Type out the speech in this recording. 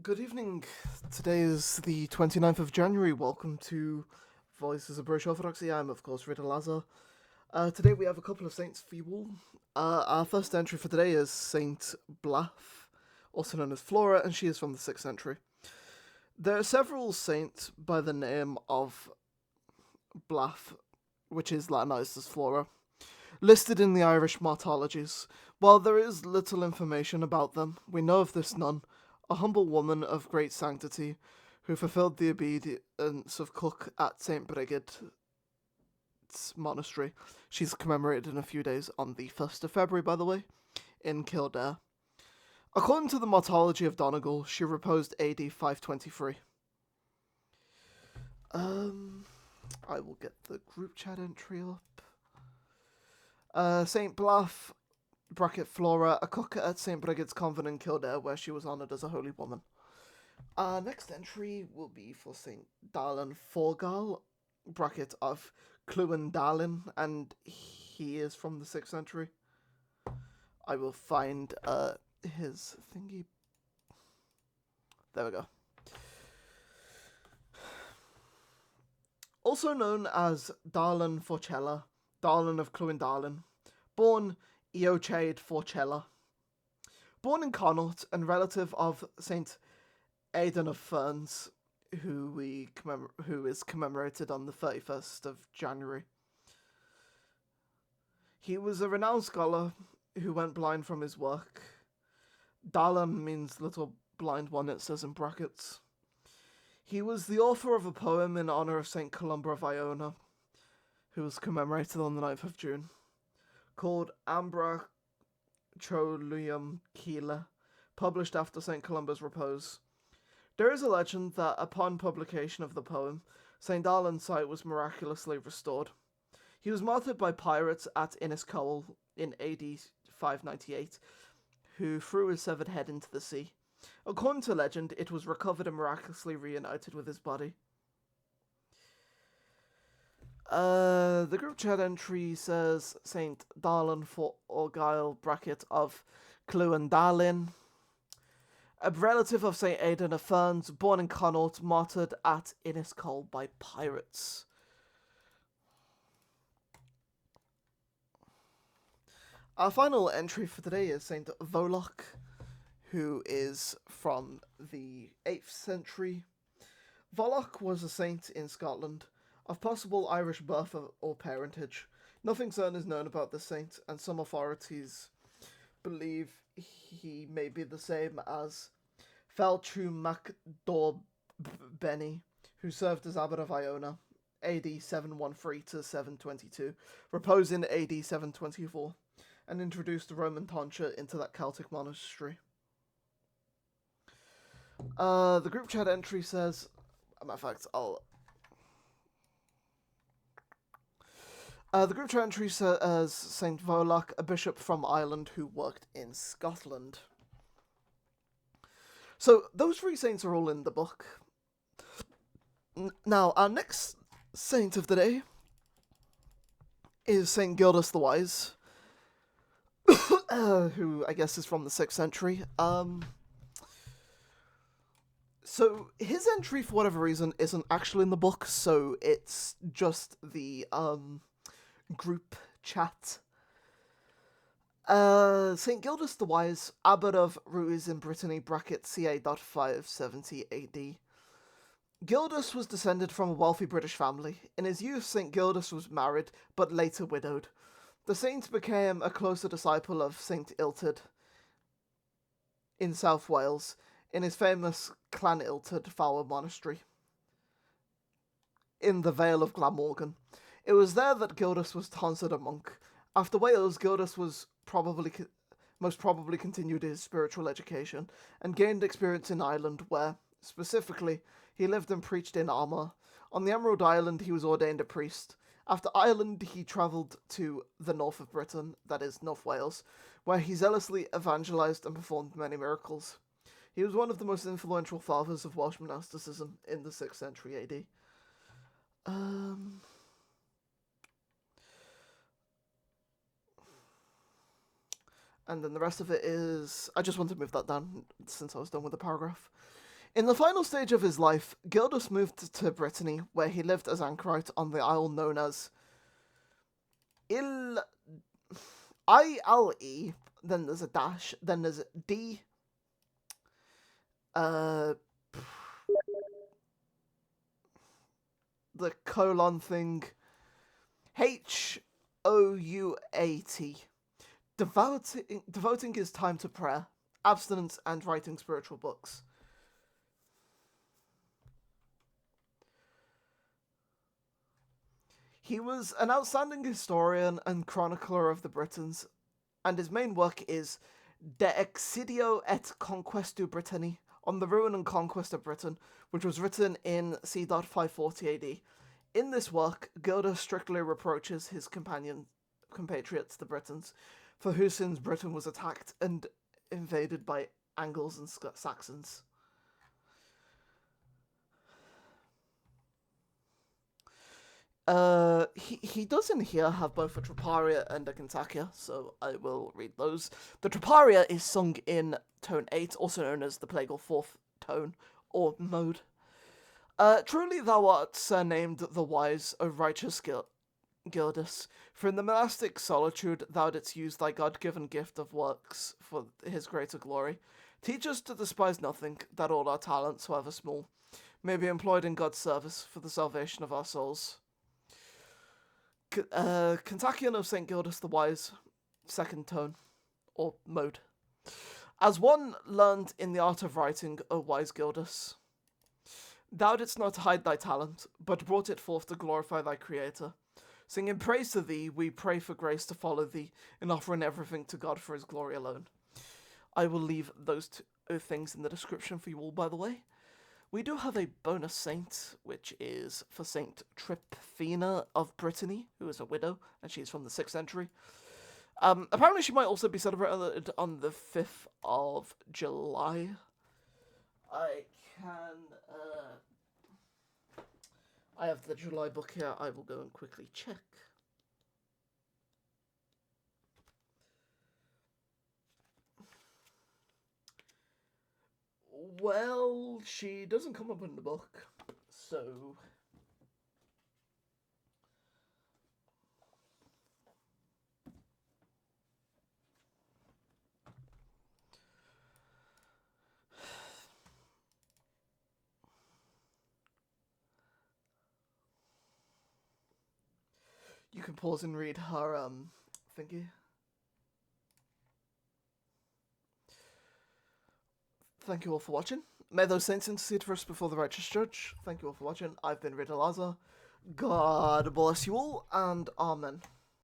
Good evening. Today is the 29th of January. Welcome to Voices of British Orthodoxy. I'm, of course, Riddle Lazar. Today we have a couple of saints for you all. Our first entry for today is Saint Blythe, also known as Flora, and she is from the 6th century. There are several saints by the name of Blythe, which is Latinized as Flora, listed in the Irish martyrologies. While there is little information about them, we know of this nun, a humble woman of great sanctity, who fulfilled the obedience of cook at St. Brigid's monastery. She's commemorated in a few days on the 1st of February, by the way, in Kildare. According to the Martyrology of Donegal, she reposed AD 523. I will get the group chat entry up. St. Blythe, bracket Flora, a cook at St. Brigid's Convent in Kildare, where she was honoured as a holy woman. Next entry will be for St. Darlan Forgal, bracket of Clúin Darlin, and he is from the 6th century. I will find his thingy. There we go. Also known as Darlan Forcella, Darlan of Clúin Darlin, born Eochaid Forcella. Born in Connaught and relative of Saint Aidan of Ferns, who is commemorated on the 31st of January. He was a renowned scholar who went blind from his work. Darlan means little blind one, it says in brackets. He was the author of a poem in honour of Saint Columba of Iona, who was commemorated on the 9th of June, called Ambra Trolium Keela, published after St. Columba's repose. There is a legend that upon publication of the poem, St. Darlan's sight was miraculously restored. He was martyred by pirates at Inniscoil in AD 598, who threw his severed head into the sea. According to legend, it was recovered and miraculously reunited with his body. The group chat entry says Saint Darlan for Argyle, bracket of Clúin Darlin, a relative of Saint Aidan of Ferns, born in Connaught, martyred at Inniscoil by pirates. Our final entry for today is Saint Voloch, who is from the 8th century. Voloch was a saint in Scotland, of possible Irish birth or parentage. Nothing certain is known about the saint, and some authorities believe he may be the same as Feltru MacDorbeni, who served as abbot of Iona, AD 713 to 722, reposed in AD 724, and introduced the Roman tonsure into that Celtic monastery. The group chat entry says, matter of fact, the group chat entry says Saint Voloch, a bishop from Ireland who worked in Scotland. So those three saints are all in the book. Now, our next saint of the day is Saint Gildas the Wise, who I guess is from the 6th century. So his entry, for whatever reason, isn't actually in the book, so it's just the group chat. St. Gildas the Wise, abbot of Ruiz in Brittany, bracket ca. 570 AD. Gildas was descended from a wealthy British family. In his youth, St. Gildas was married, but later widowed. The saint became a closer disciple of St. Illtyd in South Wales, in his famous Clan Illtyd Fowler Monastery, in the Vale of Glamorgan. It was there that Gildas was tonsured a monk. After Wales, Gildas was most probably continued his spiritual education, and gained experience in Ireland, where, specifically, he lived and preached in Armagh. On the Emerald Island, he was ordained a priest. After Ireland, he travelled to the north of Britain, that is, North Wales, where he zealously evangelised and performed many miracles. He was one of the most influential fathers of Welsh monasticism in the 6th century AD. And then the rest of it is... I just want to move that down since I was done with the paragraph. In the final stage of his life, Gildas moved to Brittany, where he lived as anchorite on the isle known as ILE, then there's a dash, then there's D, the colon thing, HOUAT, devoting his time to prayer, abstinence, and writing spiritual books. He was an outstanding historian and chronicler of the Britons, and his main work is De Excidio et Conquestu Britanni, on the ruin and conquest of Britain, which was written in c. 540 AD. In this work, Gildas strictly reproaches his compatriots, the Britons, for whose sins Britain was attacked and invaded by Angles and Saxons. He does in here have both a Troparia and a Kontakion, so I will read those. The Troparia is sung in tone 8, also known as the plagal 4th tone, or mode. Truly thou art surnamed the wise, O righteous Gildas, for in the monastic solitude thou didst use thy God-given gift of works for his greater glory. Teach us to despise nothing, that all our talents, however small, may be employed in God's service for the salvation of our souls. Kontakion of St. Gildas the Wise, 2nd tone, or mode. As one learned in the art of writing, O wise Gildas, thou didst not hide thy talent, but brought it forth to glorify thy Creator. Singing praise to thee, we pray for grace to follow thee, in offering everything to God for his glory alone. I will leave those two things in the description for you all, by the way. We do have a bonus saint, which is for Saint Troparion of Brittany, who is a widow, and she's from the 6th century. Apparently she might also be celebrated on the 5th of July. I have the July book here. I will go and quickly check. Well, she doesn't come up in the book, so... You can pause and read her, thingy. Thank you all for watching. May those saints intercede for us before the righteous judge. Thank you all for watching. I've been Riddle Lazar. God bless you all, and Amen.